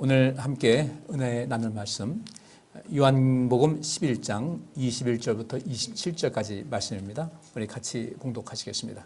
오늘 함께 은혜 나눌 말씀 요한복음 11장 21절부터 27절까지 말씀입니다. 우리 같이 공독하시겠습니다.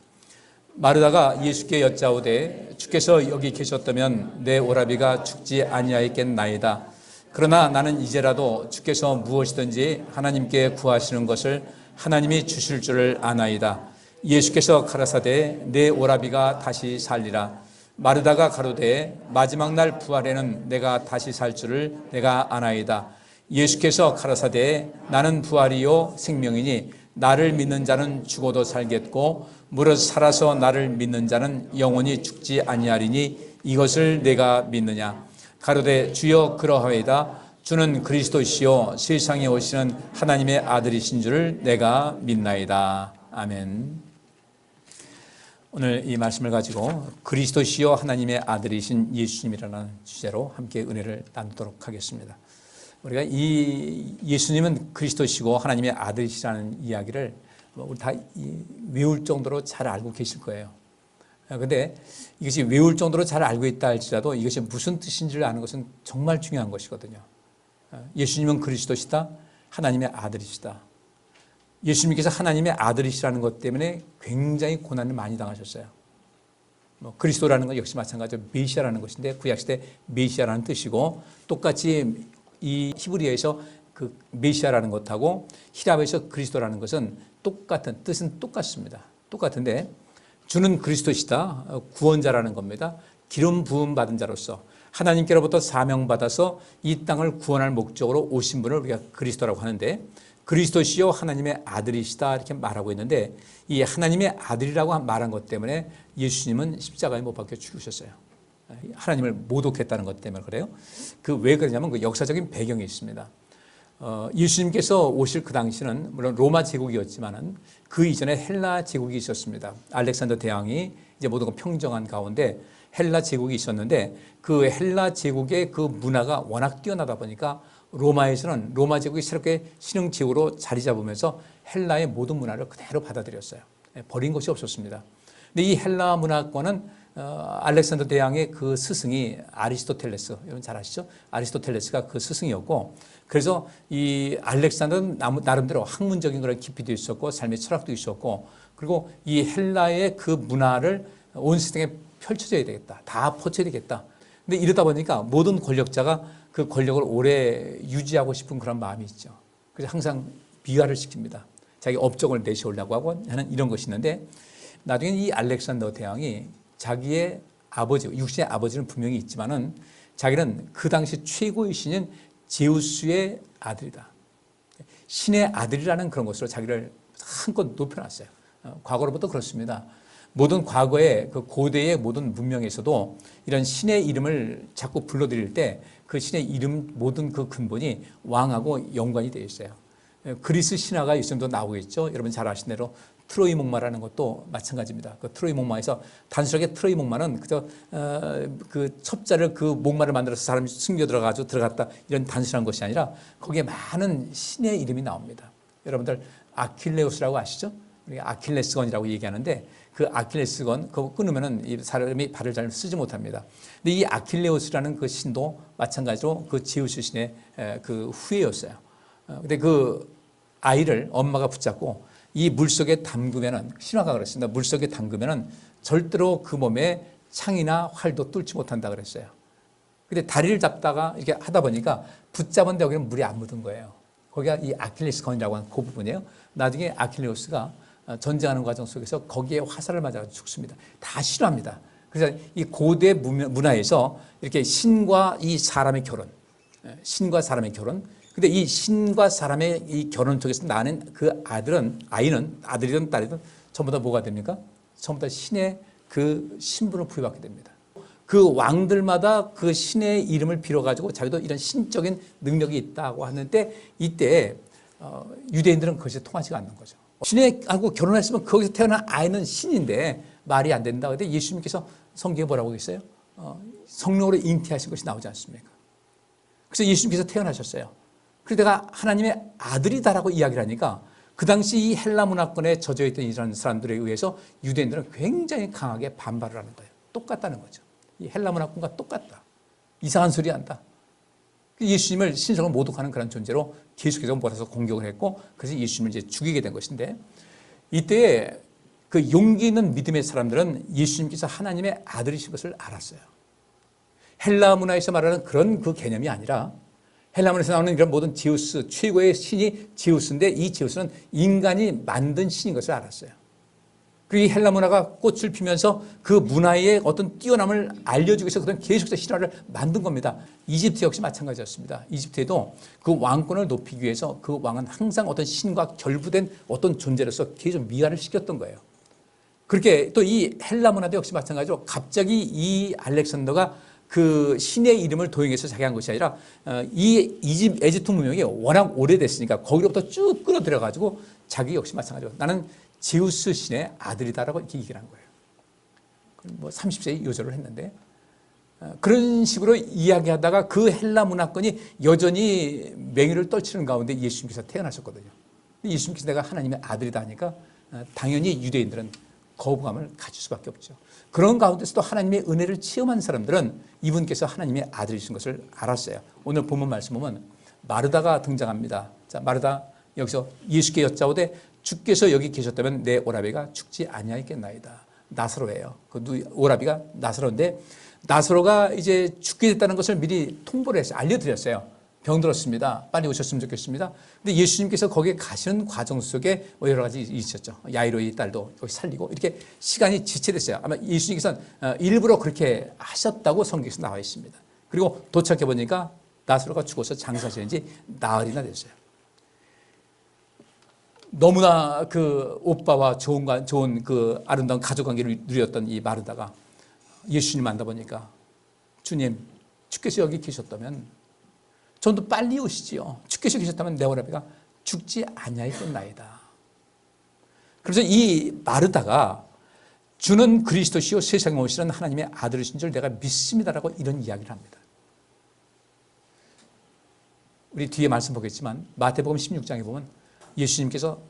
마르다가 예수께 여짜오되 주께서 여기 계셨다면 내 오라비가 죽지 아니하였겠나이다. 그러나 나는 이제라도 주께서 무엇이든지 하나님께 구하시는 것을 하나님이 주실 줄을 아나이다. 예수께서 가라사대 내 오라비가 다시 살리라. 마르다가 가로되 마지막 날 부활에는 내가 다시 살 줄을 내가 아나이다. 예수께서 가라사대 나는 부활이요 생명이니 나를 믿는 자는 죽어도 살겠고 무릇 살아서 나를 믿는 자는 영원히 죽지 아니하리니 이것을 내가 믿느냐. 가로되 주여 그러하이다. 주는 그리스도시요 세상에 오시는 하나님의 아들이신 줄을 내가 믿나이다. 아멘. 오늘 이 말씀을 가지고 그리스도시요 하나님의 아들이신 예수님이라는 주제로 함께 은혜를 나누도록 하겠습니다. 우리가 이 예수님은 그리스도시고 하나님의 아들이시라는 이야기를 우리 다 외울 정도로 잘 알고 계실 거예요. 그런데 이것이 외울 정도로 잘 알고 있다 할지라도 이것이 무슨 뜻인지를 아는 것은 정말 중요한 것이거든요. 예수님은 그리스도시다, 하나님의 아들이시다. 예수님께서 하나님의 아들이시라는 것 때문에 굉장히 고난을 많이 당하셨어요. 그리스도라는 건 역시 마찬가지로 메시아라는 것인데 구약시대 메시아라는 뜻이고 똑같이 이 히브리어에서 그 메시아라는 것하고 히랍에서 그리스도라는 것은 똑같은 뜻은 똑같습니다. 똑같은데 주는 그리스도시다, 구원자라는 겁니다. 기름 부음 받은 자로서 하나님께로부터 사명받아서 이 땅을 구원할 목적으로 오신 분을 우리가 그리스도라고 하는데 그리스도시요 하나님의 아들이시다 이렇게 말하고 있는데 이 하나님의 아들이라고 말한 것 때문에 예수님은 십자가에 못 박혀 죽으셨어요. 하나님을 모독했다는 것 때문에 그래요. 왜 그러냐면 그 역사적인 배경이 있습니다. 예수님께서 오실 그 당시는 물론 로마 제국이었지만은 그 이전에 헬라 제국이 있었습니다. 알렉산더 대왕이 이제 모든 걸 평정한 가운데 헬라 제국이 있었는데 그 헬라 제국의 그 문화가 워낙 뛰어나다 보니까 로마에서는 로마 제국이 새롭게 신흥 지역으로 자리 잡으면서 헬라의 모든 문화를 그대로 받아들였어요. 버린 것이 없었습니다. 근데 이 헬라 문화권은 알렉산더 대왕의 그 스승이 아리스토텔레스, 여러분 잘 아시죠? 아리스토텔레스가 그 스승이었고 그래서 이 알렉산더는 나름대로 학문적인 그런 깊이도 있었고 삶의 철학도 있었고 그리고 이 헬라의 그 문화를 온 세상에 펼쳐져야 되겠다. 다 퍼쳐야 되겠다. 근데 이러다 보니까 모든 권력자가 그 권력을 오래 유지하고 싶은 그런 마음이 있죠. 그래서 항상 비화를 시킵니다. 자기 업적을 내세우려고 하고 하는 이런 것이 있는데 나중에 이 알렉산더 대왕이 자기의 아버지, 육신의 아버지는 분명히 있지만은 자기는 그 당시 최고의 신인 제우스의 아들이다. 신의 아들이라는 그런 것으로 자기를 한껏 높여놨어요. 과거로부터 그렇습니다. 모든 과거의 그 고대의 모든 문명에서도 이런 신의 이름을 자꾸 불러드릴 때 그 신의 이름 모든 그 근본이 왕하고 연관이 되어 있어요. 그리스 신화가 요즘도 나오겠죠. 여러분 잘 아시는 대로 트로이 목마라는 것도 마찬가지입니다. 그 트로이 목마에서 단순하게 트로이 목마는 그저 그 첩자를 그 목마를 만들어서 사람이 숨겨 들어가지고 들어갔다 이런 단순한 것이 아니라 거기에 많은 신의 이름이 나옵니다. 여러분들 아킬레우스라고 아시죠? 우리가 아킬레스건이라고 얘기하는데 그 아킬레스건 그거 끊으면은 이 사람이 발을 잘 쓰지 못합니다. 근데 이 아킬레우스라는 그 신도 마찬가지로 그 제우스 신의 그 후예였어요. 근데 그 아이를 엄마가 붙잡고 이 물속에 담그면은 신화가 그랬습니다. 물속에 담그면은 절대로 그 몸에 창이나 활도 뚫지 못한다 그랬어요. 근데 다리를 잡다가 이렇게 하다 보니까 붙잡은데 여기는 물이 안 묻은 거예요. 거기가 이 아킬레스건이라고 하는 그 부분이에요. 나중에 아킬레우스가 전쟁하는 과정 속에서 거기에 화살을 맞아 죽습니다. 다 싫어합니다. 그래서 이 고대 문화에서 이렇게 신과 이 사람의 결혼, 신과 사람의 결혼. 근데 이 신과 사람의 이 결혼 속에서 나는 그 아이는 아들이든 딸이든 전부 다 뭐가 됩니까? 전부 다 신의 그 신분을 부여받게 됩니다. 그 왕들마다 그 신의 이름을 빌어가지고 자기도 이런 신적인 능력이 있다고 하는데 이때 유대인들은 그것이 통하지가 않는 거죠. 신하고 결혼했으면 거기서 태어난 아이는 신인데 말이 안 된다. 근데 예수님께서 성경에 뭐라고 했어요? 성령으로 잉태하신 것이 나오지 않습니까? 그래서 예수님께서 태어나셨어요. 그러다가 하나님의 아들이다라고 이야기를 하니까 그 당시 이 헬라 문화권에 젖어있던 이런 사람들에 의해서 유대인들은 굉장히 강하게 반발을 하는 거예요. 똑같다는 거죠. 이 헬라 문화권과 똑같다. 이상한 소리 한다. 예수님을 신성을 모독하는 그런 존재로 계속해서 몰아서 공격을 했고, 그래서 예수님을 이제 죽이게 된 것인데, 이때 그 용기 있는 믿음의 사람들은 예수님께서 하나님의 아들이신 것을 알았어요. 헬라 문화에서 말하는 그런 그 개념이 아니라, 헬라 문화에서 나오는 이런 모든 제우스, 최고의 신이 제우스인데, 이 제우스는 인간이 만든 신인 것을 알았어요. 그리고 이 헬라 문화가 꽃을 피면서 그 문화의 어떤 뛰어남을 알려주기 위해서 그런 계속해서 신화를 만든 겁니다. 이집트 역시 마찬가지였습니다. 이집트에도 그 왕권을 높이기 위해서 그 왕은 항상 어떤 신과 결부된 어떤 존재로서 계속 미화를 시켰던 거예요. 그렇게 또 이 헬라 문화도 역시 마찬가지로 갑자기 이 알렉산더가 그 신의 이름을 도용해서 자기 한 것이 아니라 이 에집트 문명이 워낙 오래됐으니까 거기로부터 쭉 끌어들여가지고 자기 역시 마찬가지로 나는 제우스 신의 아들이다라고 이렇게 얘기를 한 거예요. 뭐 30세에 요절을 했는데, 그런 식으로 이야기하다가 그 헬라 문화권이 여전히 맹위를 떨치는 가운데 예수님께서 태어나셨거든요. 예수님께서 내가 하나님의 아들이다 하니까 당연히 유대인들은 거부감을 가질 수밖에 없죠. 그런 가운데서도 하나님의 은혜를 체험한 사람들은 이분께서 하나님의 아들이신 것을 알았어요. 오늘 본문 말씀 보면 마르다가 등장합니다. 자, 마르다 여기서 예수께 여짜오되 주께서 여기 계셨다면 내 오라비가 죽지 아니하였겠나이다. 나사로예요. 그 오라비가 나사로인데, 나사로가 이제 죽게 됐다는 것을 미리 통보를 했어요. 알려드렸어요. 병들었습니다. 빨리 오셨으면 좋겠습니다. 근데 예수님께서 거기에 가시는 과정 속에 뭐 여러 가지 있었죠. 야이로의 딸도 여기 살리고 이렇게 시간이 지체됐어요. 아마 예수님께서는 일부러 그렇게 하셨다고 성경에서 나와 있습니다. 그리고 도착해 보니까 나사로가 죽어서 장사지은 지 나흘이나 됐어요. 너무나 그 오빠와 좋은 그 아름다운 가족 관계를 누렸던 이 마르다가 예수님 만나보니까, 주님, 주께서 여기 계셨다면 좀 더 빨리 오시지요. 주께서 계셨다면 내 오라비가 죽지 아니하였겠나이다. 그래서 이 마르다가 주는 그리스도시요 세상에 오시는 하나님의 아들이신 줄 내가 믿습니다라고 이런 이야기를 합니다. 우리 뒤에 말씀 보겠지만 마태복음 16장에 보면 예수님께서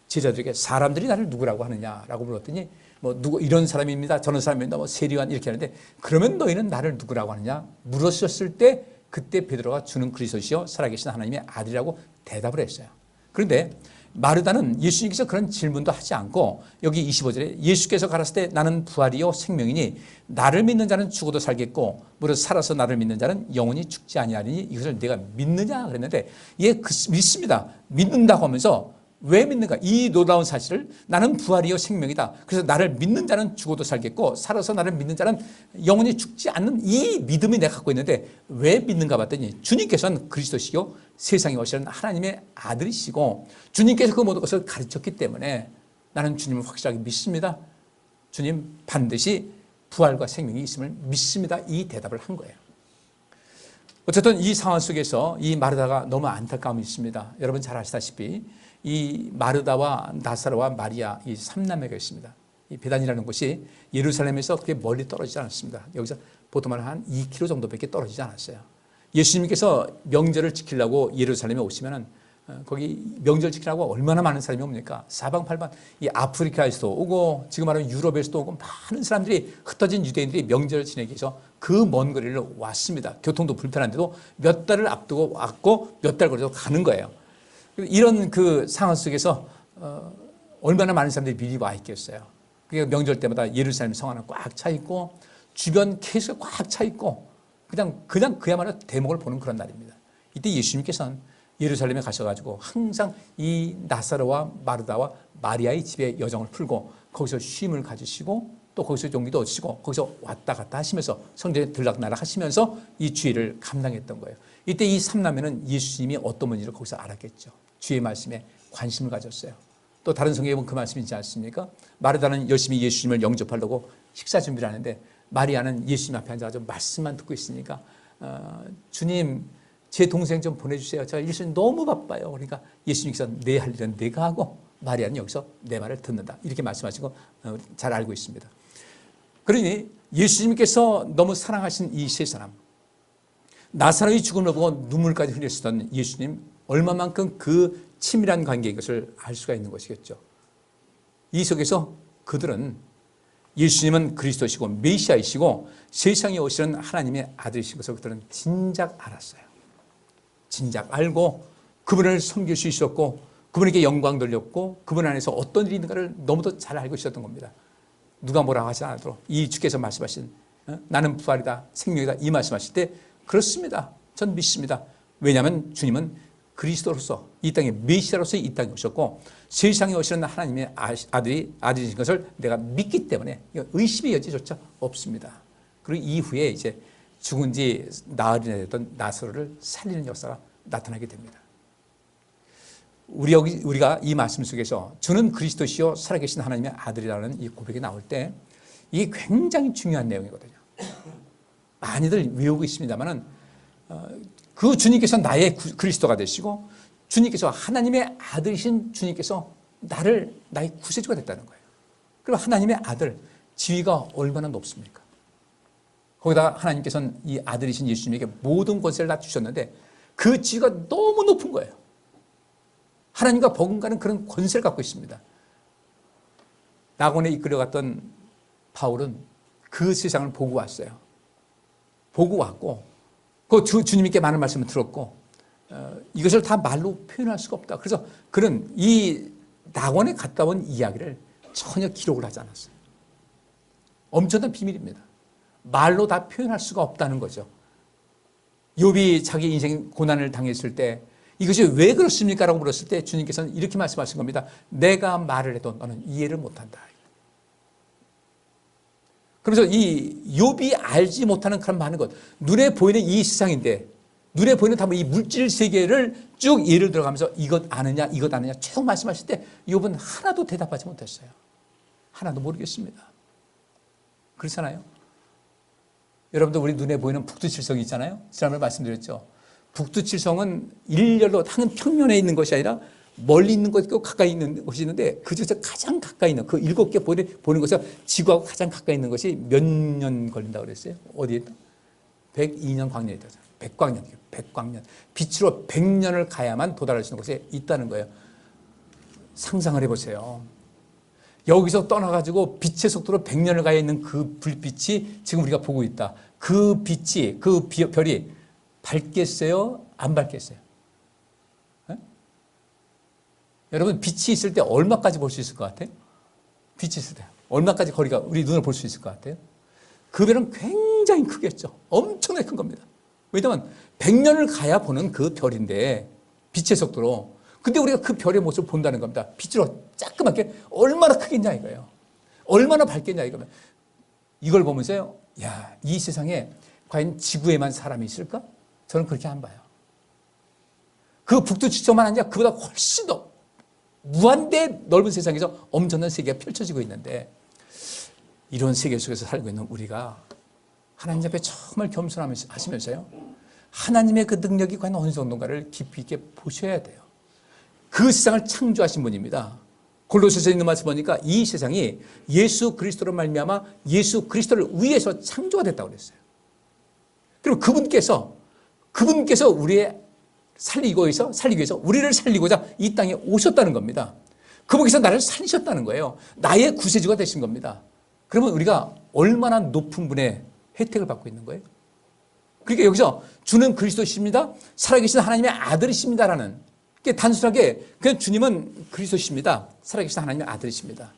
제자들에게 사람들이 나를 누구라고 하느냐라고 물었더니 뭐 누구 이런 사람입니다, 저런 사람입니다, 뭐 세리완 이렇게 하는데, 그러면 너희는 나를 누구라고 하느냐 물으셨을 때 그때 베드로가 주는 그리스도시요 살아계신 하나님의 아들이라고 대답을 했어요. 그런데 마르다는 예수님께서 그런 질문도 하지 않고 여기 25절에 예수께서 가라사대 나는 부활이요 생명이니 나를 믿는 자는 죽어도 살겠고 무릇 살아서 나를 믿는 자는 영원히 죽지 아니하리니 이것을 내가 믿느냐 그랬는데, 믿습니다. 믿는다고 하면서 왜 믿는가? 이 놀라운 사실을 나는 부활이요 생명이다. 그래서 나를 믿는 자는 죽어도 살겠고 살아서 나를 믿는 자는 영원히 죽지 않는 이 믿음이 내가 갖고 있는데 왜 믿는가 봤더니, 주님께서는 그리스도시요 세상에 오시는 하나님의 아들이시고 주님께서 그 모든 것을 가르쳤기 때문에 나는 주님을 확실하게 믿습니다. 주님 반드시 부활과 생명이 있음을 믿습니다. 이 대답을 한 거예요. 어쨌든 이 상황 속에서 이 마르다가 너무 안타까움이 있습니다. 여러분 잘 아시다시피 이 마르다와 나사로와 마리아 이 3남매가 있습니다. 이 베단이라는 곳이 예루살렘에서 그렇게 멀리 떨어지지 않았습니다. 여기서 보통 한 2km 정도밖에 떨어지지 않았어요. 예수님께서 명절을 지키려고 예루살렘에 오시면은 거기 명절 지키려고 얼마나 많은 사람이 옵니까? 사방팔방 이 아프리카에서도 오고 지금 말하면 유럽에서도 오고 많은 사람들이, 흩어진 유대인들이 명절을 지내기 위해서 그 먼 거리를 왔습니다. 교통도 불편한데도 몇 달을 앞두고 왔고 몇 달 거리도 가는 거예요. 이런 그 상황 속에서 얼마나 많은 사람들이 미리 와 있겠어요. 그러니까 명절 때마다 예루살렘 성 안은 꽉 차 있고 주변 케이스가 꽉 차 있고 그냥 그야말로 대목을 보는 그런 날입니다. 이때 예수님께서는 예루살렘에 가셔가지고 항상 이 나사로와 마르다와 마리아의 집에 여정을 풀고 거기서 쉼을 가지시고 또 거기서 용기도 얻으시고 거기서 왔다 갔다 하시면서 성전에 들락날락 하시면서 이 주의를 감당했던 거예요. 이때 이 3남매는 예수님이 어떤 분인지를 거기서 알았겠죠. 주의 말씀에 관심을 가졌어요. 또 다른 성경에 보면 그 말씀이 있지 않습니까? 마르다는 열심히 예수님을 영접하려고 식사 준비를 하는데 마리아는 예수님 앞에 앉아서 말씀만 듣고 있으니까 주님 제 동생 좀 보내주세요. 제가 일순 너무 바빠요. 그러니까 예수님께서 내 할 일은 내가 하고 마리아는 여기서 내 말을 듣는다. 이렇게 말씀하시고 잘 알고 있습니다. 그러니 예수님께서 너무 사랑하신 이 세 사람, 나사로의 죽음을 보고 눈물까지 흘렸던 예수님, 얼마만큼 그 친밀한 관계인 것을 알 수가 있는 것이겠죠. 이 속에서 그들은 예수님은 그리스도시고 메시아이시고 세상에 오시는 하나님의 아들이신 것을 그들은 진작 알았어요. 진작 알고 그분을 섬길 수 있었고 그분에게 영광 돌렸고 그분 안에서 어떤 일이 있는가를 너무도 잘 알고 있었던 겁니다. 누가 뭐라고 하지 않아도 이 주께서 말씀하신 나는 부활이다 생명이다 이 말씀하실 때 그렇습니다. 전 믿습니다. 왜냐하면 주님은 그리스도로서 이 땅에 메시아로서 이 땅에 오셨고 세상에 오시는 하나님의 아들이신 것을 내가 믿기 때문에 의심의 여지조차 없습니다. 그리고 이후에 이제 죽은 지 나흘이나 됐던 나사로를 살리는 역사가 나타나게 됩니다. 우리가 이 말씀 속에서 주는 그리스도시요 살아계신 하나님의 아들이라는 이 고백이 나올 때 이게 굉장히 중요한 내용이거든요. 많이들 외우고 있습니다만은 그 주님께서 나의 그리스도가 되시고 주님께서 하나님의 아들이신 주님께서 나의 구세주가 됐다는 거예요. 그럼 하나님의 아들 지위가 얼마나 높습니까? 거기다가 하나님께서는 이 아들이신 예수님에게 모든 권세를 다 주셨는데 그 지위가 너무 높은 거예요. 하나님과 버금가는 그런 권세를 갖고 있습니다. 낙원에 이끌려갔던 바울은 그 세상을 보고 왔어요. 보고 왔고 그 주님께 많은 말씀을 들었고 이것을 다 말로 표현할 수가 없다. 그래서 그는 이 낙원에 갔다 온 이야기를 전혀 기록을 하지 않았어요. 엄청난 비밀입니다. 말로 다 표현할 수가 없다는 거죠. 욥이 자기 인생 고난을 당했을 때 이것이 왜 그렇습니까? 라고 물었을 때 주님께서는 이렇게 말씀하신 겁니다. 내가 말을 해도 너는 이해를 못한다. 그래서 이 욥이 알지 못하는 그런 많은 것, 눈에 보이는 이 세상인데 눈에 보이는 다 이 물질 세계를 쭉 예를 들어가면서 이것 아느냐 이것 아느냐 쭉 말씀하실 때 욥은 하나도 대답하지 못했어요. 하나도 모르겠습니다. 그렇잖아요. 여러분들 우리 눈에 보이는 북두칠성이 있잖아요. 지난번에 말씀드렸죠. 북두칠성은 일렬로 한 평면에 있는 것이 아니라 멀리 있는 것이 있고 가까이 있는 것이 있는데 그 중에서 가장 가까이 있는 그 7개 보는 것에서 지구하고 가장 가까이 있는 것이 몇 년 걸린다고 그랬어요? 어디에 있다? 102년 광년이다. 100광년. 빛으로 100년을 가야만 도달할 수 있는 곳에 있다는 거예요. 상상을 해보세요. 여기서 떠나가지고 빛의 속도로 100년을 가야 있는 그 불빛이 지금 우리가 보고 있다. 그 빛이, 그 별이 밝겠어요? 안 밝겠어요? 네? 여러분 빛이 있을 때 얼마까지 볼 수 있을 것 같아요? 빛이 있을 때 얼마까지 거리가 우리 눈을 볼 수 있을 것 같아요? 그 별은 굉장히 크겠죠. 엄청나게 큰 겁니다. 왜냐하면 100년을 가야 보는 그 별인데 빛의 속도로. 근데 우리가 그 별의 모습을 본다는 겁니다. 빛으로 자그맣게 얼마나 크겠냐 이거예요. 얼마나 밝겠냐 이거면 이걸 보면서요. 야, 이 세상에 과연 지구에만 사람이 있을까? 저는 그렇게 안 봐요. 그 북두칠성만 아니라 그보다 훨씬 더 무한대 넓은 세상에서 엄청난 세계가 펼쳐지고 있는데 이런 세계 속에서 살고 있는 우리가 하나님 앞에 정말 겸손하시면서요. 하나님의 그 능력이 과연 어느 정도인가를 깊이 있게 보셔야 돼요. 그 세상을 창조하신 분입니다. 골로새서 있는 말씀 보니까 이 세상이 예수 그리스도로 말미암아 예수 그리스도를 위해서 창조가 됐다고 그랬어요. 그리고 그분께서 우리의 살리기 위해서 우리를 살리고자 이 땅에 오셨다는 겁니다. 그분께서 나를 살리셨다는 거예요. 나의 구세주가 되신 겁니다. 그러면 우리가 얼마나 높은 분의 혜택을 받고 있는 거예요? 그러니까 여기서 주는 그리스도십니다. 살아계신 하나님의 아들이십니다라는 단순하게 그냥 주님은 그리스도십니다. 살아계신 하나님의 아들이십니다.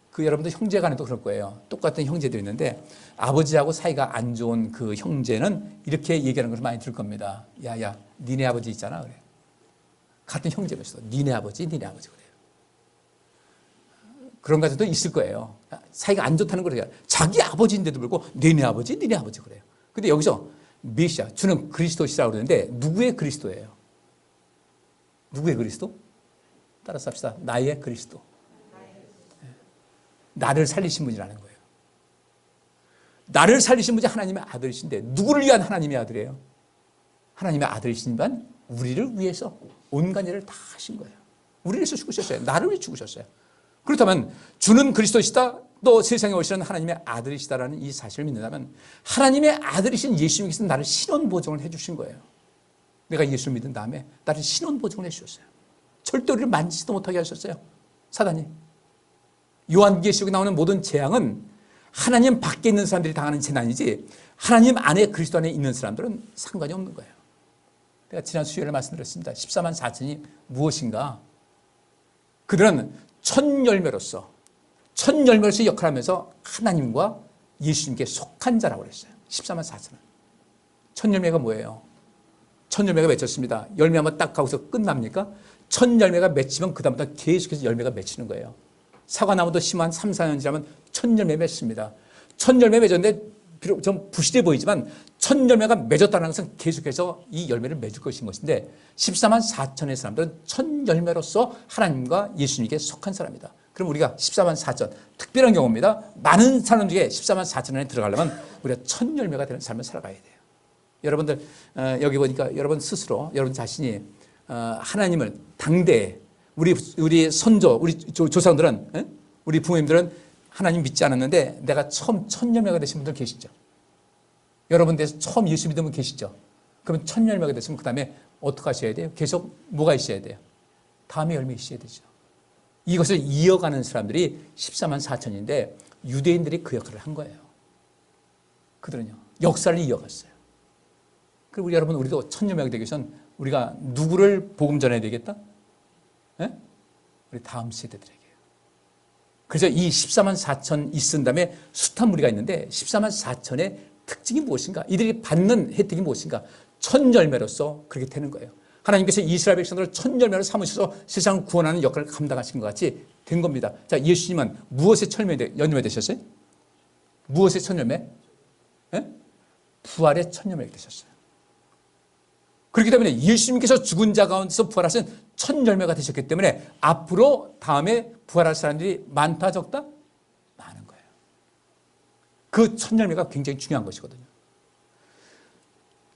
그 여러분들 형제 간에도 그럴 거예요. 똑같은 형제들이 있는데 아버지하고 사이가 안 좋은 그 형제는 이렇게 얘기하는 걸 많이 들을 겁니다. 야야, 니네 아버지 있잖아. 그래. 같은 형제가 있어. 니네 아버지 그래요. 그런 가정도 있을 거예요. 사이가 안 좋다는 거예요. 자기 아버지인데도 불구하고 니네 아버지 그래요. 근데 여기서 메시아, 주는 그리스도시라고 그러는데 누구의 그리스도예요? 누구의 그리스도? 따라서 합시다. 나의 그리스도. 나를 살리신 분이라는 거예요. 나를 살리신 분이 하나님의 아들이신데 누구를 위한 하나님의 아들이에요? 하나님의 아들이시지만 우리를 위해서 온갖 일을 다 하신 거예요. 우리를 위해서 죽으셨어요. 나를 위해 죽으셨어요. 그렇다면 주는 그리스도시다, 또 세상에 오시는 하나님의 아들이시다라는 이 사실을 믿는다면 하나님의 아들이신 예수님께서 나를 신원보증을 해주신 거예요. 내가 예수를 믿은 다음에 나를 신원보증을 해주셨어요. 절대 우리를 만지지도 못하게 하셨어요. 사단이. 요한계시록에 나오는 모든 재앙은 하나님 밖에 있는 사람들이 당하는 재난이지 하나님 안에 그리스도 안에 있는 사람들은 상관이 없는 거예요. 내가 지난 수요일에 말씀드렸습니다. 14만 4천이 무엇인가? 그들은 첫 열매로서 역할을 하면서 하나님과 예수님께 속한 자라고 그랬어요. 14만 4천은. 첫 열매가 뭐예요? 첫 열매가 맺혔습니다. 열매 한번 딱 하고서 끝납니까? 첫 열매가 맺히면 그 다음부터 계속해서 열매가 맺히는 거예요. 사과나무도 심한 3, 4년 지나면 첫 열매 맺습니다. 첫 열매 맺었는데 비록 좀 부실해 보이지만 첫 열매가 맺었다는 것은 계속해서 이 열매를 맺을 것인 것인데 14만 4천의 사람들은 첫 열매로서 하나님과 예수님께 속한 사람이다. 그럼 우리가 14만 4천, 특별한 경우입니다. 많은 사람 중에 14만 4천 안에 들어가려면 우리가 첫 열매가 되는 삶을 살아가야 돼요. 여러분들 여기 보니까 여러분 스스로 여러분 자신이 하나님을 당대에 우리 선조, 우리 조상들은 우리 부모님들은 하나님 믿지 않았는데 내가 처음 첫 열매가 되신 분들 계시죠? 여러분들에서 처음 예수 믿은 분 계시죠? 그러면 첫 열매가 됐으면 그 다음에 어떻게 하셔야 돼요? 계속 뭐가 있어야 돼요? 다음에 열매 있어야 되죠. 이것을 이어가는 사람들이 14만 4천인데 유대인들이 그 역할을 한 거예요. 그들은요. 역사를 이어갔어요. 그리고 여러분 우리도 첫 열매가 되기 위해서는 우리가 누구를 복음 전해야 되겠다? 네? 우리 다음 세대들에게요. 그래서 이 14만 4천 있은 다음에 숱한 무리가 있는데 14만 4천의 특징이 무엇인가? 이들이 받는 혜택이 무엇인가? 첫 열매로서 그렇게 되는 거예요. 하나님께서 이스라엘 백성들을 첫 열매로 삼으셔서 세상을 구원하는 역할을 감당하신 것 같이 된 겁니다. 자, 예수님은 무엇의 첫 열매 되셨어요? 무엇의 첫 열매? 네? 부활의 첫 열매 되셨어요. 그렇기 때문에 예수님께서 죽은 자 가운데서 부활하신 첫 열매가 되셨기 때문에 앞으로 다음에 부활할 사람들이 많다 적다? 많은 거예요. 그 첫 열매가 굉장히 중요한 것이거든요.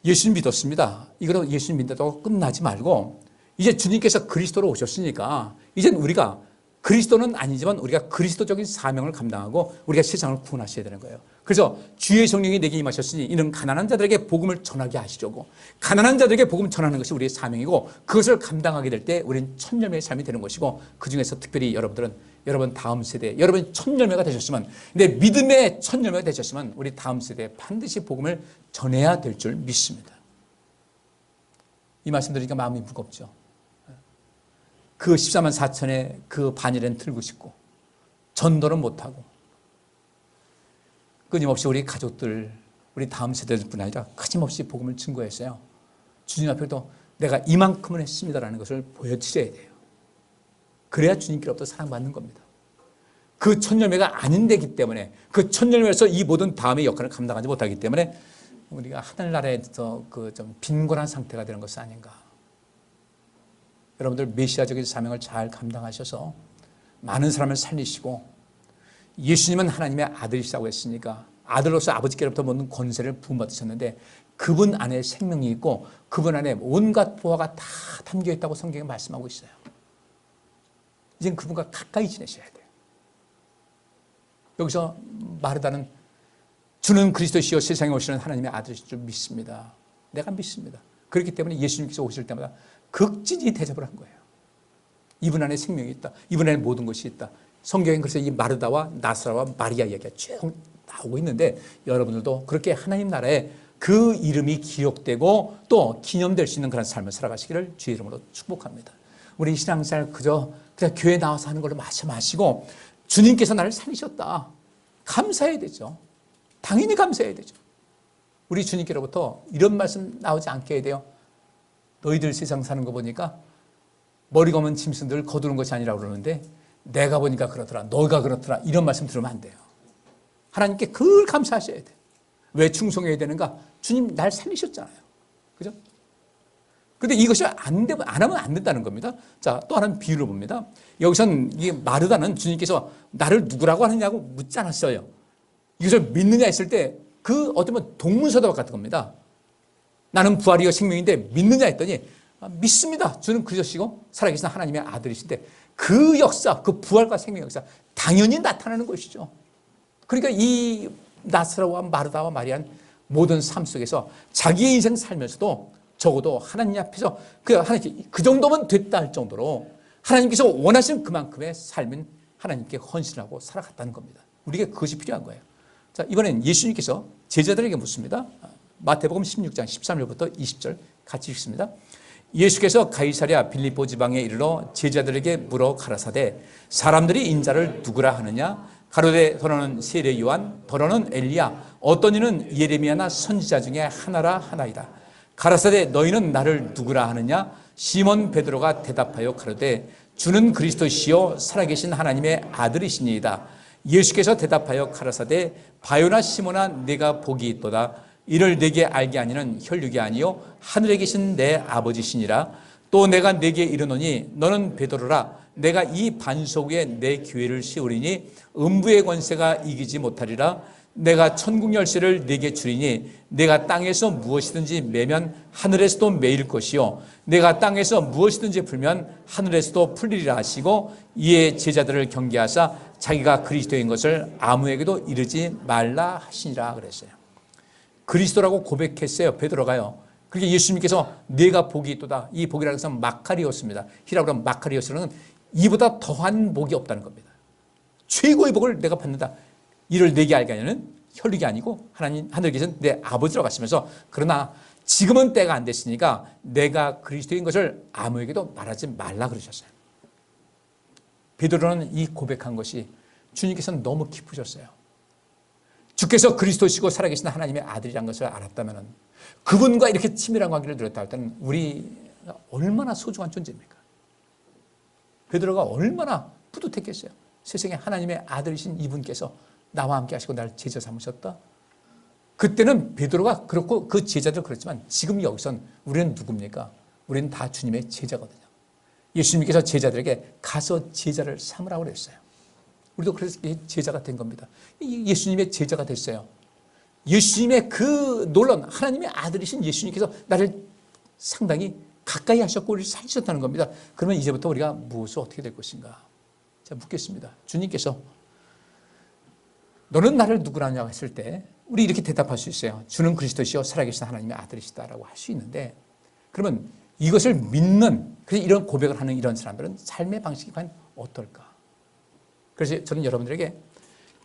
예수님 믿었습니다. 이거로 예수님 믿는다고 끝나지 말고 이제 주님께서 그리스도로 오셨으니까 이제는 우리가 그리스도는 아니지만 우리가 그리스도적인 사명을 감당하고 우리가 세상을 구원하셔야 되는 거예요. 그래서 주의 성령이 내게 임하셨으니 이는 가난한 자들에게 복음을 전하게 하시려고 가난한 자들에게 복음을 전하는 것이 우리의 사명이고 그것을 감당하게 될 때 우리는 첫 열매의 삶이 되는 것이고 그중에서 특별히 여러분들은 여러분 다음 세대 여러분이 첫 열매가 되셨으면 근데 믿음의 첫 열매가 되셨으면 우리 다음 세대에 반드시 복음을 전해야 될 줄 믿습니다. 이 말씀 드리니까 마음이 무겁죠. 그 14만 4천의 그 반일은 들고 싶고 전도는 못하고 끊임없이 우리 가족들 우리 다음 세대들뿐 아니라 끊임없이 복음을 증거했어요. 주님 앞에도 내가 이만큼은 했습니다라는 것을 보여드려야 돼요. 그래야 주님께로부터 사랑받는 겁니다. 그 첫 열매가 아닌 데기 때문에 그 첫 열매에서 이 모든 다음의 역할을 감당하지 못하기 때문에 우리가 하늘나라에서 그 좀 빈곤한 상태가 되는 것은 아닌가. 여러분들 메시아적인 사명을 잘 감당하셔서 많은 사람을 살리시고 예수님은 하나님의 아들이시라고 했으니까 아들로서 아버지께로부터 모든 권세를 부음받으셨는데 그분 안에 생명이 있고 그분 안에 온갖 보화가 다 담겨 있다고 성경에 말씀하고 있어요. 이젠 그분과 가까이 지내셔야 돼요. 여기서 마르다는 주는 그리스도시요 세상에 오시는 하나님의 아들이신 줄 믿습니다. 내가 믿습니다. 그렇기 때문에 예수님께서 오실 때마다 극진히 대접을 한 거예요. 이분 안에 생명이 있다. 이분 안에 모든 것이 있다. 성경엔 그래서 이 마르다와 나사로와 마리아 이야기가 쭉 나오고 있는데 여러분들도 그렇게 하나님 나라에 그 이름이 기억되고 또 기념될 수 있는 그런 삶을 살아가시기를 주의 이름으로 축복합니다. 우리 신앙생활 그저 그냥 교회 나와서 하는 걸로 마시고 주님께서 나를 살리셨다. 감사해야 되죠. 당연히 감사해야 되죠. 우리 주님께로부터 이런 말씀 나오지 않게 해야 돼요. 너희들 세상 사는 거 보니까 머리 검은 짐승들 거두는 것이 아니라고 그러는데 내가 보니까 그렇더라. 너가 그렇더라. 이런 말씀 들으면 안 돼요. 하나님께 늘 감사하셔야 돼요. 왜 충성해야 되는가? 주님 날 살리셨잖아요. 그죠? 근데 이것이 안 하면 안 된다는 겁니다. 자, 또 하나는 비유를 봅니다. 여기서는 이 마르다는 주님께서 나를 누구라고 하느냐고 묻지 않았어요. 이것을 믿느냐 했을 때 그 어쩌면 동문서답 같은 겁니다. 나는 부활이요 생명인데 믿느냐 했더니 믿습니다. 주는 그리스도시고 살아계신 하나님의 아들이신데 그 역사, 그 부활과 생명 역사 당연히 나타나는 것이죠. 그러니까 이 나사로와 마르다와 마리아는 모든 삶 속에서 자기의 인생 살면서도 적어도 하나님 앞에서 그 정도면 됐다 할 정도로 하나님께서 원하시는 그만큼의 삶은 하나님께 헌신하고 살아갔다는 겁니다. 우리에게 그것이 필요한 거예요. 자, 이번엔 예수님께서 제자들에게 묻습니다. 마태복음 16장 13절부터 20절 같이 읽습니다. 예수께서 가이사랴 빌립보 지방에 이르러 제자들에게 물어 가라사대 사람들이 인자를 누구라 하느냐 가로되 더러는 세례 요한 더러는 엘리야 어떤 이는 예레미야나 선지자 중에 하나라 하나이다. 가라사대 너희는 나를 누구라 하느냐 시몬 베드로가 대답하여 가로되 주는 그리스도시요 살아계신 하나님의 아들이시니이다. 예수께서 대답하여 가라사대 바요나 시몬아 내가 복이 있도다. 이를 내게 알게 하니는 혈육이 아니요 하늘에 계신 내 아버지시니라. 또 내가 내게 이르노니 너는 베드로라. 내가 이 반석 위에 내 교회를 세우리니 음부의 권세가 이기지 못하리라. 내가 천국 열쇠를 내게 주리니 내가 땅에서 무엇이든지 매면 하늘에서도 매일 것이요 내가 땅에서 무엇이든지 풀면 하늘에서도 풀리리라 하시고 이에 제자들을 경계하사 자기가 그리스도인 것을 아무에게도 이르지 말라 하시니라 그랬어요. 그리스도라고 고백했어요. 베드로가요. 그렇게 예수님께서 내가 복이 있도다. 이 복이라고 해서 마카리오스입니다. 히라고로 하면 마카리오스는 이보다 더한 복이 없다는 겁니다. 최고의 복을 내가 받는다. 이를 내게 알게 하려는 혈육이 아니고 하나님 하늘에 계신 내 아버지라고 하시면서 그러나 지금은 때가 안 됐으니까 내가 그리스도인 것을 아무에게도 말하지 말라 그러셨어요. 베드로는 이 고백한 것이 주님께서는 너무 기쁘셨어요. 주께서 그리스도시고 살아계신 하나님의 아들이라는 것을 알았다면 그분과 이렇게 친밀한 관계를 누렸다 할 때는 우리가 얼마나 소중한 존재입니까? 베드로가 얼마나 뿌듯했겠어요. 세상에 하나님의 아들이신 이분께서 나와 함께 하시고 나를 제자 삼으셨다. 그때는 베드로가 그렇고 그 제자들 그렇지만 지금 여기선 우리는 누굽니까? 우리는 다 주님의 제자거든요. 예수님께서 제자들에게 가서 제자를 삼으라고 그랬어요. 우리도 그래서 제자가 된 겁니다. 예수님의 제자가 됐어요. 예수님의 그 놀라운 하나님의 아들이신 예수님께서 나를 상당히 가까이 하셨고 우리를 살리셨다는 겁니다. 그러면 이제부터 우리가 무엇을 어떻게 될 것인가? 자, 묻겠습니다. 주님께서 너는 나를 누구라냐고 했을 때 우리 이렇게 대답할 수 있어요. 주는 그리스도시요 살아계신 하나님의 아들이시다라고 할 수 있는데 그러면 이것을 믿는 그래서 이런 고백을 하는 이런 사람들은 삶의 방식이 과연 어떨까? 그래서 저는 여러분들에게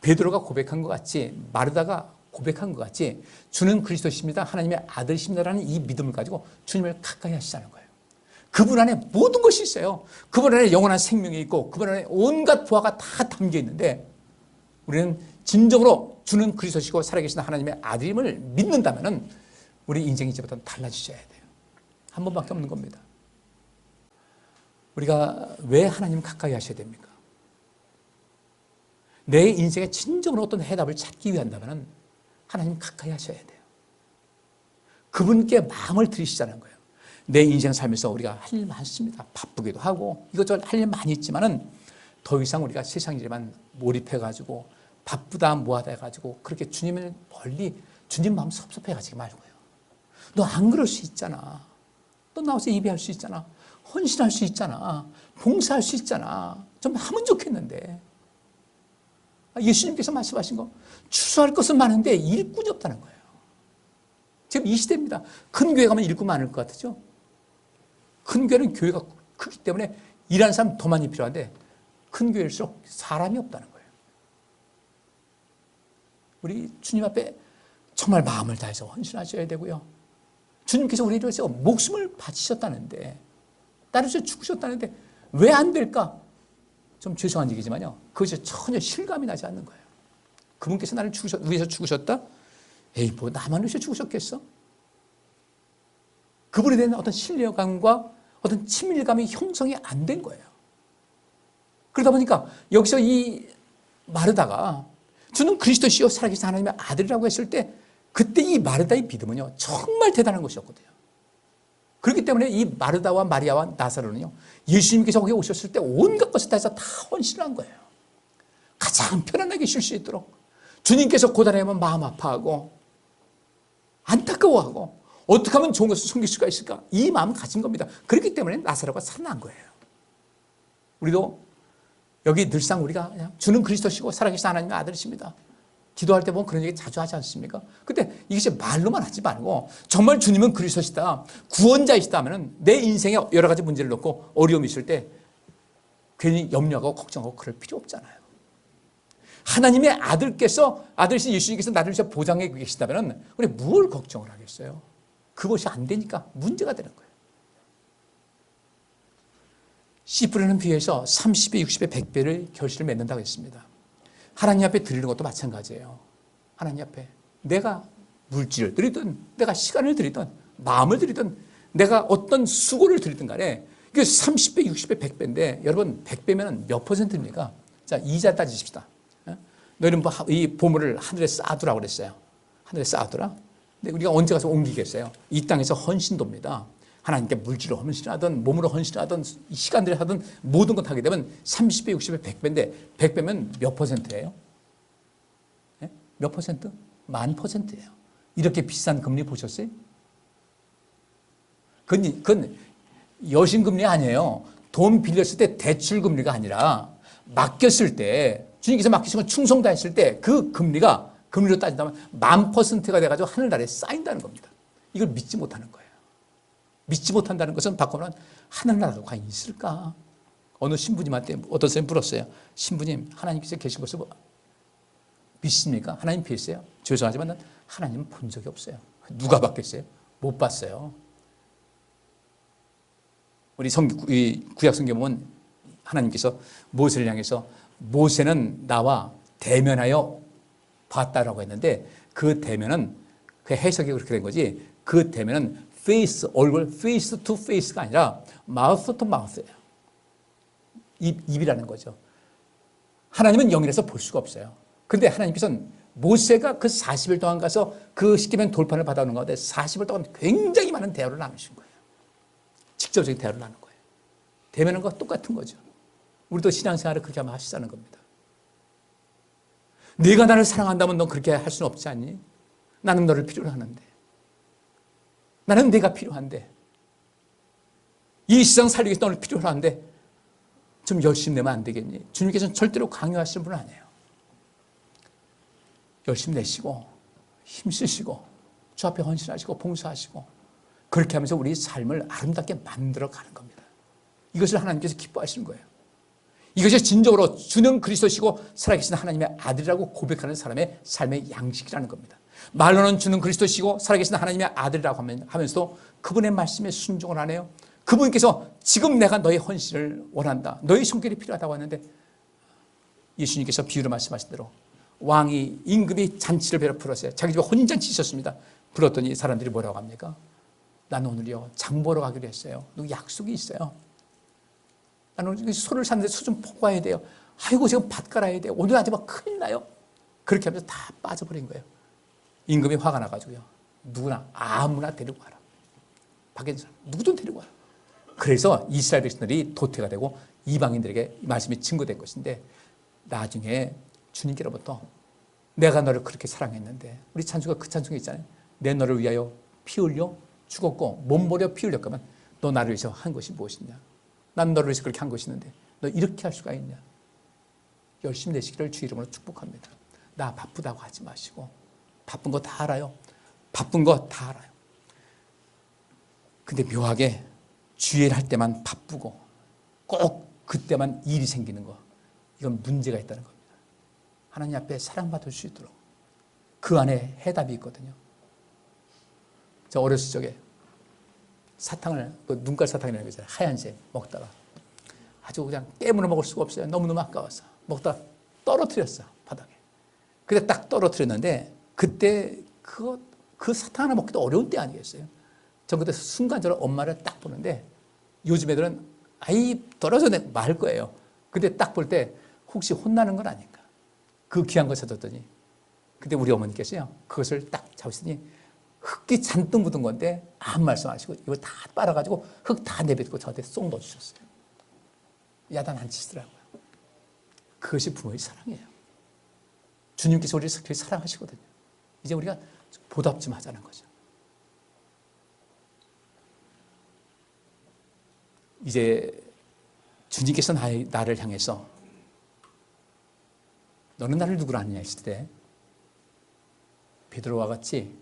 베드로가 고백한 것 같이 마르다가 고백한 것 같이 주는 그리스도십니다. 하나님의 아들이십니다라는 이 믿음을 가지고 주님을 가까이 하시자는 거예요. 그분 안에 모든 것이 있어요. 그분 안에 영원한 생명이 있고 그분 안에 온갖 부하가 다 담겨 있는데 우리는 진정으로 주는 그리스도시고 살아계신 하나님의 아들임을 믿는다면 우리 인생이 이제부터 달라지셔야 돼요. 한 번밖에 없는 겁니다. 우리가 왜 하나님 가까이 하셔야 됩니까? 내 인생에 진정으로 어떤 해답을 찾기 위한다면 하나님 가까이 하셔야 돼요. 그분께 마음을 들이시자는 거예요. 내 인생 살면서 우리가 할 일 많습니다. 바쁘기도 하고 이것저것 할 일 많이 있지만은 더 이상 우리가 세상 일에만 몰입해가지고 바쁘다 뭐하다 해가지고 그렇게 주님을 멀리 주님 마음 섭섭해가지고 말고요. 너 안 그럴 수 있잖아. 너 나와서 예배할 수 있잖아. 헌신할 수 있잖아. 봉사할 수 있잖아. 좀 하면 좋겠는데. 예수님께서 말씀하신 거 추수할 것은 많은데 일꾼이 없다는 거예요. 지금 이 시대입니다. 큰 교회 가면 일꾼 많을 것 같죠? 큰 교회는 교회가 크기 때문에 일하는 사람 더 많이 필요한데 큰 교회일수록 사람이 없다는 거예요. 우리 주님 앞에 정말 마음을 다해서 헌신하셔야 되고요. 주님께서 우리를 위해서 목숨을 바치셨다는데 나를 위해서 죽으셨다는데 왜 안 될까? 좀 죄송한 얘기지만요. 그것이 전혀 실감이 나지 않는 거예요. 그분께서 나를 위해서 죽으셨다? 에이, 뭐 나만 위해서 죽으셨겠어? 그분에 대한 어떤 신뢰감과 어떤 친밀감이 형성이 안 된 거예요. 그러다 보니까 여기서 이 마르다가 주는 그리스도시요 살아계신 하나님의 아들이라고 했을 때 그때 이 마르다의 믿음은요 정말 대단한 것이었거든요. 그렇기 때문에 이 마르다와 마리아와 나사로는요 예수님께서 거기 오셨을 때 온갖 것을 다 해서 다 헌신을 한 거예요. 가장 편안하게 쉴 수 있도록 주님께서 고단하면 마음 아파하고 안타까워하고 어떻게 하면 좋은 것을 숨길 수가 있을까? 이 마음을 가진 겁니다. 그렇기 때문에 나사로가 살아난 거예요. 우리도 여기 늘상 우리가 그냥 주는 그리스도시고 살아계신 하나님의 아들이십니다. 기도할 때 보면 그런 얘기 자주 하지 않습니까? 근데 이것이 말로만 하지 말고 정말 주님은 그리스도시다, 구원자이시다 하면 내 인생에 여러 가지 문제를 놓고 어려움이 있을 때 괜히 염려하고 걱정하고 그럴 필요 없잖아요. 하나님의 아들께서 아들이신 예수님께서 나를 위해서 보장해 계시다면 우리 뭘 걱정을 하겠어요? 그것이 안 되니까 문제가 되는 거예요. 씨 뿌리는 비유에서 30배, 60배, 100배를 결실을 맺는다고 했습니다. 하나님 앞에 드리는 것도 마찬가지예요. 하나님 앞에 내가 물질을 드리든 내가 시간을 드리든 마음을 드리든 내가 어떤 수고를 드리든 간에 이게 30배, 60배, 100배인데 여러분 100배면 몇 퍼센트입니까? 자, 이자 따지십시다. 너희는 이 보물을 하늘에 쌓아두라고 그랬어요. 하늘에 쌓아두라. 근데 우리가 언제 가서 옮기겠어요? 이 땅에서 헌신도입니다. 하나님께 물질을 헌신하든 몸으로 헌신하든 시간들을 하든 모든 것 하게 되면 30배, 60배, 100배인데 100배면 몇 퍼센트예요? 네? 몇 퍼센트? 10,000%예요. 이렇게 비싼 금리 보셨어요? 그건 여신금리 아니에요. 돈 빌렸을 때 대출금리가 아니라 맡겼을 때 주님께서 맡기신 건 충성 다했을 때 그 금리가 금리로 따진다면 10,000%가 돼가지고 하늘나라에 쌓인다는 겁니다. 이걸 믿지 못하는 거예요. 믿지 못한다는 것은 바꾸면 하늘나라가 과연 있을까? 어느 신부님한테 어떤 사람이 물었어요. 신부님, 하나님께서 계신 것을 믿습니까? 하나님 계세요? 죄송하지만 난 하나님은 본 적이 없어요. 누가 봤겠어요? 못 봤어요. 우리 구약 성경 보면 하나님께서 모세를 향해서 모세는 나와 대면하여 봤다라고 했는데 그 대면은 그 해석이 그렇게 된 거지 그 대면은 face, 얼굴 face to face가 아니라 mouth to mouth예요. 입이라는 거죠. 하나님은 영이라서 볼 수가 없어요. 근데 하나님께서는 모세가 그 40일 동안 가서 그 십계명 돌판을 받아오는 가운데 40일 동안 굉장히 많은 대화를 나누신 거예요. 직접적인 대화를 나눈 거예요. 대면한 것과 똑같은 거죠. 우리도 신앙생활을 그렇게 하면 하시자는 겁니다. 네가 나를 사랑한다면 넌 그렇게 할 수는 없지 않니? 나는 너를 필요로 하는데. 나는 네가 필요한데. 이 세상 살리기 위해서 너를 필요로 하는데 좀 열심히 내면 안 되겠니? 주님께서는 절대로 강요하시는 분은 아니에요. 열심히 내시고 힘쓰시고 주 앞에 헌신하시고 봉사하시고 그렇게 하면서 우리 삶을 아름답게 만들어가는 겁니다. 이것을 하나님께서 기뻐하시는 거예요. 이것이 진정으로 주는 그리스도시고 살아계신 하나님의 아들이라고 고백하는 사람의 삶의 양식이라는 겁니다. 말로는 주는 그리스도시고 살아계신 하나님의 아들이라고 하면서도 그분의 말씀에 순종을 하네요. 그분께서 지금 내가 너의 헌신을 원한다. 너의 손길이 필요하다고 하는데 예수님께서 비유로 말씀하신 대로 왕이 임금이 잔치를 베풀었어요. 자기 집에 혼인잔치 있었습니다. 불렀더니 사람들이 뭐라고 합니까? 난 오늘요 장 보러 가기로 했어요. 누구 약속이 있어요. 나는 소를 샀는데 소 좀 보고 와야 돼요. 아이고 지금 밭 갈아야 돼요. 오늘 아니면 큰일 나요. 그렇게 하면서 다 빠져버린 거예요. 임금이 화가 나가지고요. 누구나 아무나 데리고 와라. 밖에 있는 사람 누구든 데리고 와라. 그래서 이스라엘 백성들이 도태가 되고 이방인들에게 이 말씀이 증거된 것인데 나중에 주님께로부터 내가 너를 그렇게 사랑했는데 우리 찬송가 그 찬송이 있잖아요. 내 너를 위하여 피 흘려 죽었고 몸버려 피 흘렸 거면 너 나를 위해서 한 것이 무엇이냐. 난 너를 위해서 그렇게 한 것이 있는데 너 이렇게 할 수가 있냐. 열심히 내시기를 주 이름으로 축복합니다. 나 바쁘다고 하지 마시고 바쁜 거 다 알아요. 바쁜 거 다 알아요. 근데 묘하게 주일 할 때만 바쁘고 꼭 그때만 일이 생기는 거 이건 문제가 있다는 겁니다. 하나님 앞에 사랑받을 수 있도록 그 안에 해답이 있거든요. 저 어렸을 적에 사탕을 눈깔 사탕이라는 거 있잖아요. 하얀색 먹다가 아주 그냥 깨물어 먹을 수가 없어요. 너무너무 아까워서 먹다가 떨어뜨렸어 바닥에. 근데 딱 떨어뜨렸는데 그때 그 사탕 하나 먹기도 어려운 때 아니겠어요? 전 그때 순간적으로 엄마를 딱 보는데 요즘 애들은 아이 떨어져 말 거예요. 근데 딱 볼 때 혹시 혼나는 건 아닌가? 그 귀한 거 찾았더니 근데 우리 어머니께서요 그것을 딱 잡으시더니 흙이 잔뜩 묻은 건데 아무 말씀 안 하시고 이걸 다 빨아가지고 흙 다 내뱉고 저한테 쏙 넣어주셨어요. 야단 안 치시더라고요. 그것이 부모의 사랑이에요. 주님께서 우리를 그렇게 사랑하시거든요. 이제 우리가 보답 좀 하자는 거죠. 이제 주님께서 나를 향해서 너는 나를 누구로 아느냐 했을 때 베드로와 같이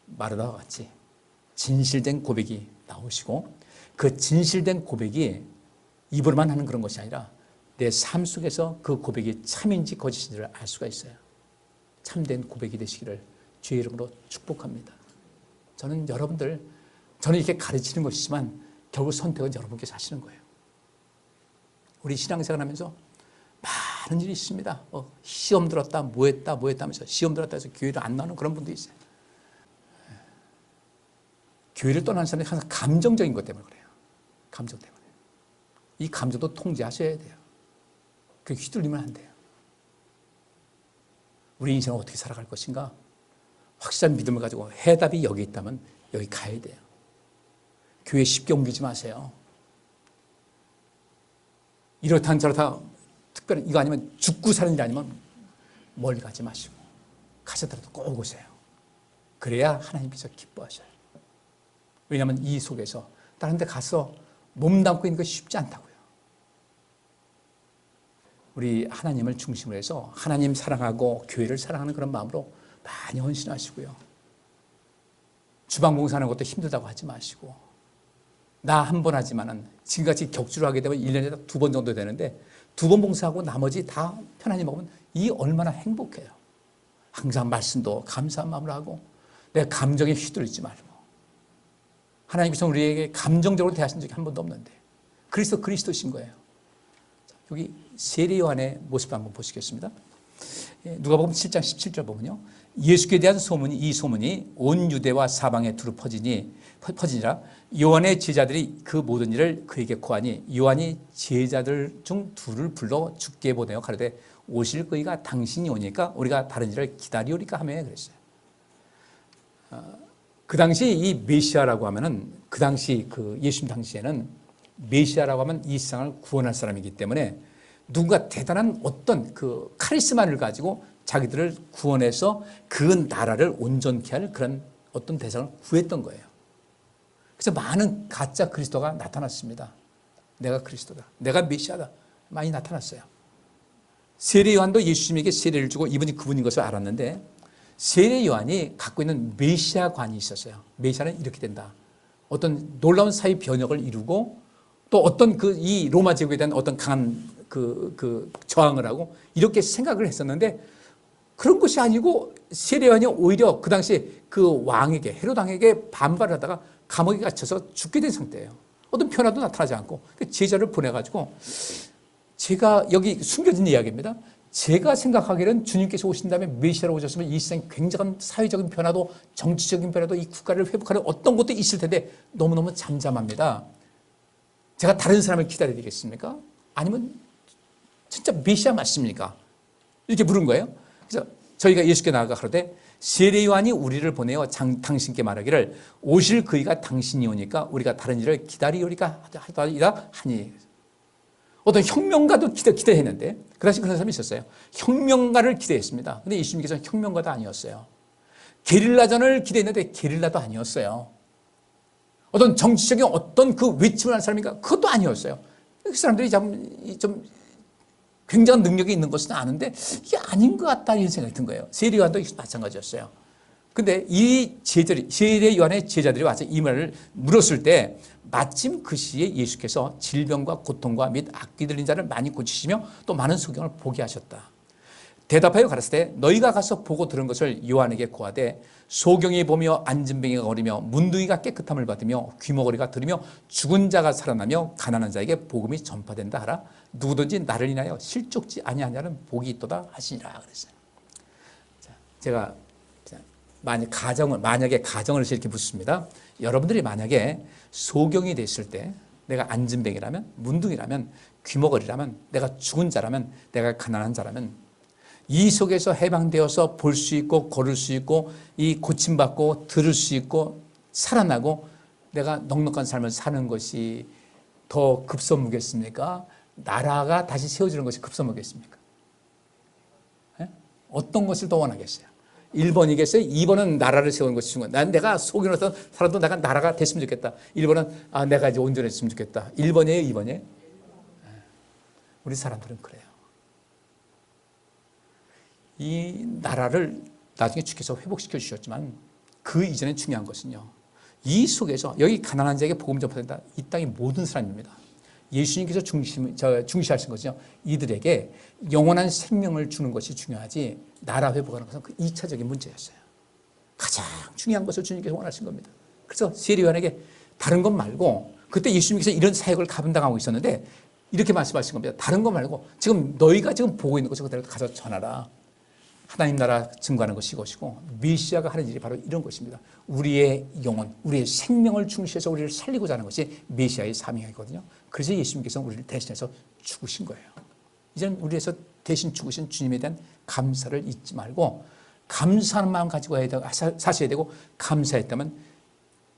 마르다와 같이 진실된 고백이 나오시고 그 진실된 고백이 입으로만 하는 그런 것이 아니라 내 삶 속에서 그 고백이 참인지 거짓인지를 알 수가 있어요. 참된 고백이 되시기를 주의 이름으로 축복합니다. 저는 이렇게 가르치는 것이지만 결국 선택은 여러분께서 하시는 거예요. 우리 신앙생활 하면서 많은 일이 있습니다. 시험 들었다, 뭐 했다 하면서 시험 들었다 해서 교회를 안 나오는 그런 분도 있어요. 교회를 떠나는 사람이 항상 감정적인 것 때문에 그래요. 감정 때문에. 이 감정도 통제하셔야 돼요. 그 휘둘리면 안 돼요. 우리 인생을 어떻게 살아갈 것인가? 확실한 믿음을 가지고 해답이 여기 있다면 여기 가야 돼요. 교회 쉽게 옮기지 마세요. 이렇다 저렇다 특별히 이거 아니면 죽고 사는 일 아니면 멀리 가지 마시고 가셨더라도 꼭 오세요. 그래야 하나님께서 기뻐하셔요. 왜냐하면 이 속에서 다른 데 가서 몸담고 있는 것이 쉽지 않다고요. 우리 하나님을 중심으로 해서 하나님 사랑하고 교회를 사랑하는 그런 마음으로 많이 헌신하시고요. 주방 봉사하는 것도 힘들다고 하지 마시고, 나 한 번 하지만은 지금같이 격주로 하게 되면 1년에 2번 정도 되는데 2번 봉사하고 나머지 다 편안히 먹으면 이 얼마나 행복해요. 항상 말씀도 감사한 마음으로 하고 내 감정에 휘둘리지 말고, 하나님께서 우리에게 감정적으로 대하신 적이 한 번도 없는데 그리스도신 거예요. 여기 세례 요한의 모습을 한번 보시겠습니다. 누가복음 7장 17절 보면요, 예수께 대한 이 소문이 온 유대와 사방에 두루 퍼지니라 요한의 제자들이 그 모든 일을 그에게 고하니 요한이 제자들 중 둘을 불러 죽게 보내어 가로되 오실 그이가 당신이 오니까 우리가 다른 일을 기다리오리까 하며 그랬어요. 그 당시 이 메시아라고 하면은 그 당시 그 예수님 당시에는 메시아라고 하면 이 세상을 구원할 사람이기 때문에 누군가 대단한 어떤 그 카리스마를 가지고 자기들을 구원해서 그 나라를 온전케 할 그런 어떤 대상을 구했던 거예요. 그래서 많은 가짜 그리스도가 나타났습니다. 내가 그리스도다, 내가 메시아다, 많이 나타났어요. 세례 요한도 예수님에게 세례를 주고 이분이 그분인 것을 알았는데 세례 요한이 갖고 있는 메시아관이 있었어요. 메시아는 이렇게 된다. 어떤 놀라운 사회 변혁을 이루고 또 어떤 이 로마 제국에 대한 어떤 강한 저항을 하고 이렇게 생각을 했었는데 그런 것이 아니고 세례 요한이 오히려 그 당시에 그 왕에게 헤롯 왕에게 반발을 하다가 감옥에 갇혀서 죽게 된 상태예요. 어떤 변화도 나타나지 않고 제자를 보내가지고, 제가 여기 숨겨진 이야기입니다. 제가 생각하기에는 주님께서 오신 다음에 메시아로 오셨으면 이 세상에 굉장한 사회적인 변화도 정치적인 변화도 이 국가를 회복하는 어떤 것도 있을 텐데 너무너무 잠잠합니다. 제가 다른 사람을 기다려야 되겠습니까? 아니면 진짜 메시아 맞습니까? 이렇게 물은 거예요. 그래서 저희가 예수께 나아가 가로되 세례 요한이 우리를 보내어 당신께 말하기를 오실 그이가 당신이 오니까 우리가 다른 일을 기다리오리까 하더이다 하니. 어떤 혁명가도 기대했는데 그 당시 그런 사람이 있었어요. 혁명가를 기대했습니다. 근데 예수님께서는 혁명가도 아니었어요. 게릴라전을 기대했는데 게릴라도 아니었어요. 어떤 정치적인 어떤 그 외침을 하는 사람인가, 그것도 아니었어요. 그 사람들이 좀 굉장한 능력이 있는 것은 아는데 이게 아닌 것 같다 이런 생각이 든 거예요. 세례 요한도 마찬가지였어요. 근데 이 세례 요한의 제자들이 와서 이 말을 물었을 때 마침 그 시에 예수께서 질병과 고통과 및 악귀 들린 자를 많이 고치시며 또 많은 소경을 보게 하셨다. 대답하여 가라사대 너희가 가서 보고 들은 것을 요한에게 고하되 소경이 보며 앉은뱅이가 거리며 문둥이가 깨끗함을 받으며 귀머거리가 들으며 죽은 자가 살아나며 가난한 자에게 복음이 전파된다 하라. 누구든지 나를 인하여 실족지 아니하냐는 복이 있도다 하시니라 그랬어요. 제가 만약에 가정을 이렇게 묻습니다. 여러분들이 만약에 소경이 됐을 때, 내가 앉은뱅이라면, 문둥이라면, 귀머거리라면, 내가 죽은 자라면, 내가 가난한 자라면, 이 속에서 해방되어서 볼 수 있고 걸을 수 있고 이 고침받고 들을 수 있고 살아나고 내가 넉넉한 삶을 사는 것이 더 급선무겠습니까? 나라가 다시 세워지는 것이 급선무겠습니까? 네? 어떤 것을 더 원하겠어요? 1번이겠어요? 2번은 나라를 세우는 것이 중요한. 난 내가 속이로서 살아도 내가 나라가 됐으면 좋겠다. 1번은 내가 이제 온전했으면 좋겠다. 1번이에요? 2번이에요? 우리 사람들은 그래요. 이 나라를 나중에 주께서 회복시켜 주셨지만 그 이전에 중요한 것은요, 이 속에서 여기 가난한 자에게 복음 전파된다. 이 땅의 모든 사람입니다. 예수님께서 중시하신 것은요, 이들에게 영원한 생명을 주는 것이 중요하지 나라 회복하는 것은 그 2차적인 문제였어요. 가장 중요한 것을 주님께서 원하신 겁니다. 그래서 세리요한에게 다른 것 말고, 그때 예수님께서 이런 사역을 감당하고 있었는데 이렇게 말씀하신 겁니다. 다른 거 말고 지금 너희가 지금 보고 있는 것을 그대로 가서 전하라. 하나님 나라 증거하는 것이 이것이고, 메시아가 하는 일이 바로 이런 것입니다. 우리의 영혼, 우리의 생명을 중시해서 우리를 살리고자 하는 것이 메시아의 사명이거든요. 그래서 예수님께서 우리를 대신해서 죽으신 거예요. 이제는 우리에서 대신 죽으신 주님에 대한 감사를 잊지 말고, 감사하는 마음 가지고 사셔야 되고, 감사했다면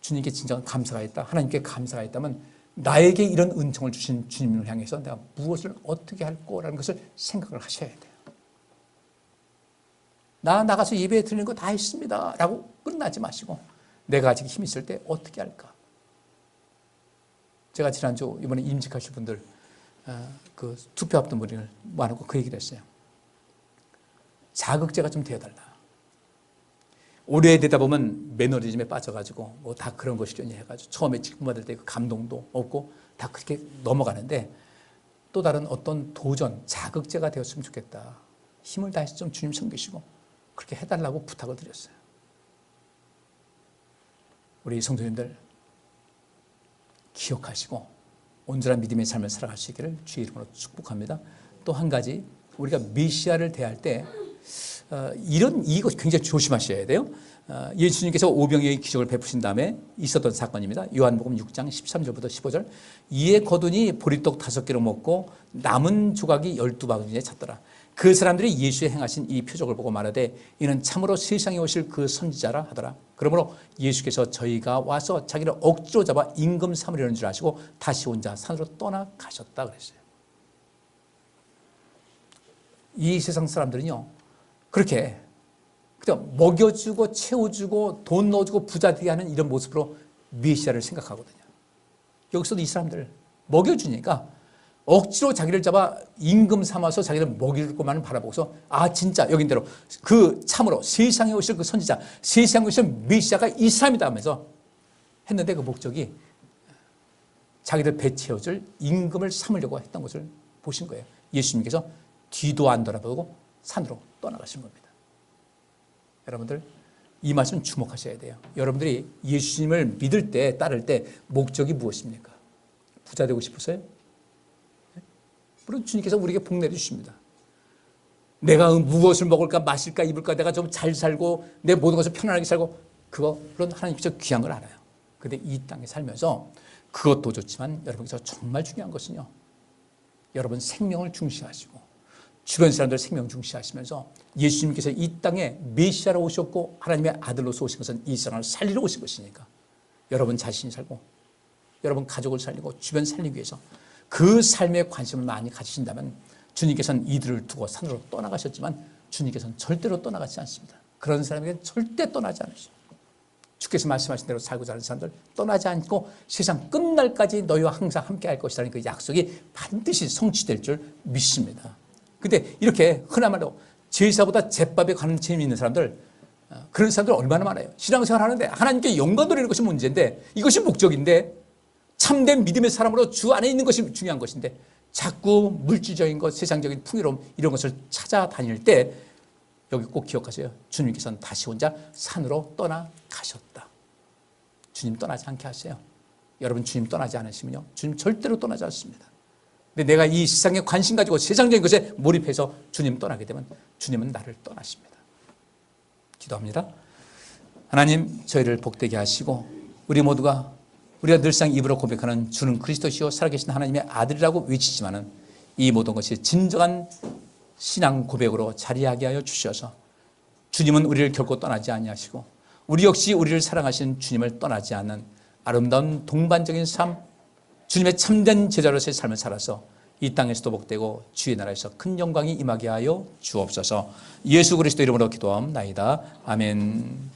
주님께 진정한 감사가 있다, 하나님께 감사가 있다면 나에게 이런 은총을 주신 주님을 향해서 내가 무엇을 어떻게 할 거라는 것을 생각을 하셔야 돼요. 나 나가서 예배 드리는 거 다 했습니다 라고 끝나지 마시고, 내가 아직 힘 있을 때 어떻게 할까. 제가 지난주 이번에 임직하실 분들 그 투표 앞둔 분을 모아놓고 그 얘기를 했어요. 자극제가 좀 되어달라. 오래 되다 보면 매너리즘에 빠져가지고 뭐 다 그런 것이려니 해가지고 처음에 직분 받을 때 그 감동도 없고 다 그렇게 넘어가는데, 또 다른 어떤 도전, 자극제가 되었으면 좋겠다. 힘을 다해서 좀 주님 섬기시고 그렇게 해달라고 부탁을 드렸어요. 우리 성도님들 기억하시고 온전한 믿음의 삶을 살아갈 수 있기를 주의 이름으로 축복합니다. 또 한 가지, 우리가 메시아를 대할 때 이거 굉장히 조심하셔야 돼요. 예수님께서 오병이어의 기적을 베푸신 다음에 있었던 사건입니다. 요한복음 6장 13절부터 15절. 이에 거두니 보리떡 5개로 먹고 남은 조각이 12바구니에 찼더라. 그 사람들이 예수의 행하신 이 표적을 보고 말하되 이는 참으로 세상에 오실 그 선지자라 하더라. 그러므로 예수께서 저희가 와서 자기를 억지로 잡아 임금 삼으려는 줄 아시고 다시 혼자 산으로 떠나가셨다 그랬어요. 이 세상 사람들은요, 그렇게 그냥 먹여주고 채워주고 돈 넣어주고 부자 되게 하는 이런 모습으로 메시아를 생각하거든요. 여기서도 이 사람들 먹여주니까 억지로 자기를 잡아 임금 삼아서 자기를 먹일 것만 바라보고서, 아 진짜 여긴대로 그 참으로 세상에 오실 그 선지자, 세상에 오실 메시아가 이 사람이다 하면서 했는데, 그 목적이 자기를 배 채워줄 임금을 삼으려고 했던 것을 보신 거예요. 예수님께서 뒤도 안 돌아보고 산으로 떠나가신 겁니다. 여러분들 이 말씀 주목하셔야 돼요. 여러분들이 예수님을 믿을 때, 따를 때 목적이 무엇입니까? 부자 되고 싶으세요? 물론 주님께서 우리에게 복 내주십니다. 내가 무엇을 먹을까 마실까 입을까, 내가 좀 잘 살고 내 모든 것을 편안하게 살고, 그런 하나님께서 귀한 걸 알아요. 그런데 이 땅에 살면서 그것도 좋지만 여러분께서 정말 중요한 것은요, 여러분 생명을 중시하시고 주변 사람들 생명 중시하시면서 예수님께서 이 땅에 메시아로 오셨고 하나님의 아들로서 오신 것은 이 세상을 살리러 오신 것이니까, 여러분 자신이 살고 여러분 가족을 살리고 주변 살리기 위해서 그 삶에 관심을 많이 가지신다면, 주님께서는 이들을 두고 산으로 떠나가셨지만 주님께서는 절대로 떠나가지 않습니다. 그런 사람에게는 절대 떠나지 않으십니다. 주께서 말씀하신 대로 살고자 하는 사람들 떠나지 않고 세상 끝날까지 너희와 항상 함께 할 것이라는 그 약속이 반드시 성취될 줄 믿습니다. 근데 이렇게 흔한 말로 제사보다 제밥에 관심이 있는 사람들, 그런 사람들 얼마나 많아요. 신앙생활 하는데 하나님께 영광 돌리는 것이 문제인데, 이것이 목적인데, 참된 믿음의 사람으로 주 안에 있는 것이 중요한 것인데, 자꾸 물질적인 것, 세상적인 풍요로움 이런 것을 찾아다닐 때, 여기 꼭 기억하세요. 주님께서는 다시 혼자 산으로 떠나가셨다. 주님 떠나지 않게 하세요. 여러분 주님 떠나지 않으시면요, 주님 절대로 떠나지 않습니다. 근데 내가 이 세상에 관심 가지고 세상적인 것에 몰입해서 주님 떠나게 되면 주님은 나를 떠나십니다. 기도합니다. 하나님, 저희를 복되게 하시고 우리가 늘상 입으로 고백하는 주는 그리스도시요 살아계신 하나님의 아들이라고 외치지만은 이 모든 것이 진정한 신앙 고백으로 자리하게 하여 주셔서, 주님은 우리를 결코 떠나지 아니하시고 우리 역시 우리를 사랑하신 주님을 떠나지 않는 아름다운 동반적인 삶, 주님의 참된 제자로서의 삶을 살아서 이 땅에서도 복되고 주의 나라에서 큰 영광이 임하게 하여 주옵소서. 예수 그리스도 이름으로 기도하옵나이다. 아멘.